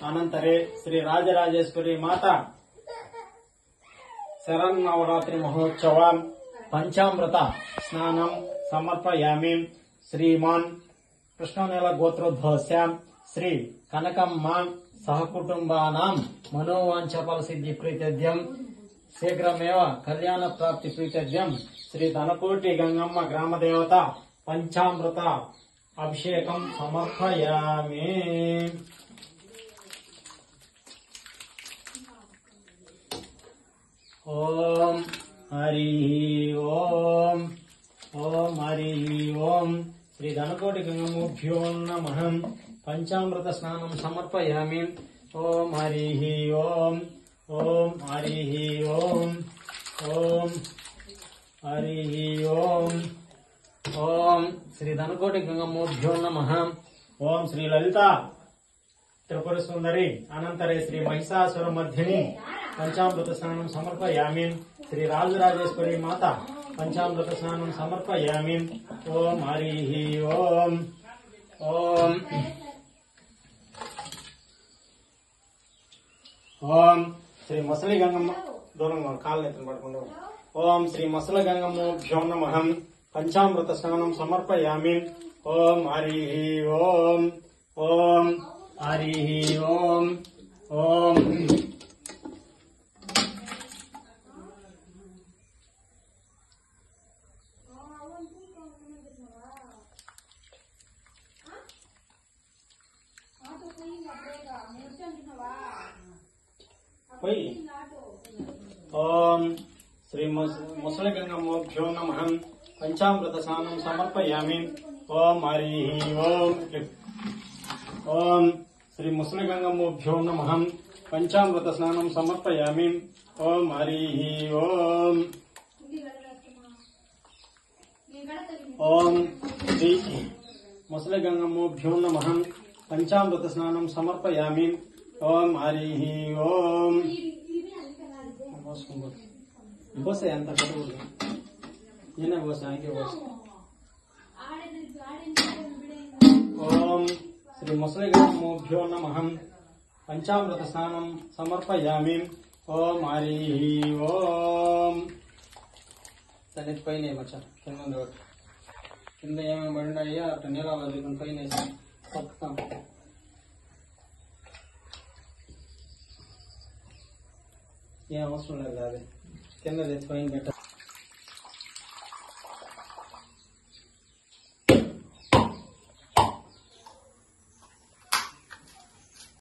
अनंतरे श्री राजराजेश्वरी माता शरन्नवरात्रि महोत्सव पंचामृत स्नानं समर्पयामि। श्रीमान् कृष्णनेल गोत्रोद्भवस्य श्री कनकम्म सहकुटुम्बानां मनोवांछफलसिद्धि प्रीत्यर्थं शीघ्रमेव कल्याण प्राप्ति प्रीत्यर्थं श्री धनकोटि गंगम्म ग्रामदेवता पंचामृत अभिषेकं समर्पयामि। ओम हरि ओम ओम हरि ओम। श्री धनकोटि गंगम्मभ्यो नमः। पंचामृत स्नानं समर्पयामि। ओम हरि ओम ओम हरि ओम ओम हरि ओम ओम। श्री धनकोटि गंगम्मभ्यो नमः। ओम श्री ललिता त्रिपुर सुंदरी अनंतरे श्री महिषासुरमर्दिनी पंचामृत स्नानं समर्पयामि। श्री राजराजेश्वरी माता पंचामृत स्नानं समर्पयामि। ओम हरि ओम ओम ओम। श्री मसली गंगम्म दूरंगा काल पड़को। ओम श्री मसली गंगम्मभ्यो नमः। पंचामृत स्नानं समर्पयामि। ओम हरि ओम ओम हरि ओम ओम। ओम श्री मुसले गंगम्मभ्यो नमः। पंचामृत स्नानं समर्पयामि। ओम हरि ओम ओम। श्री मुसले गंगम्मभ्यो नमः। पंचामृत स्नानं समर्पयामि। ओम हरि ओम ओम। श्री मुसले गंगम्मभ्यो नमः। पंचामृत स्नानं समर्पयामि। ओम हरि ओम। बस अंत ये बस आगे बस। ओम श्री मुसले गंगम्मभ्यो नमः। पंचामृत स्नानं समर्पयामि। ओम हरि ओम। तनित पैन मचा किंद बंडाया अट नीला पैन ఏం అవసరం లేదు అది కింద తెచ్చి పైన పెట్ట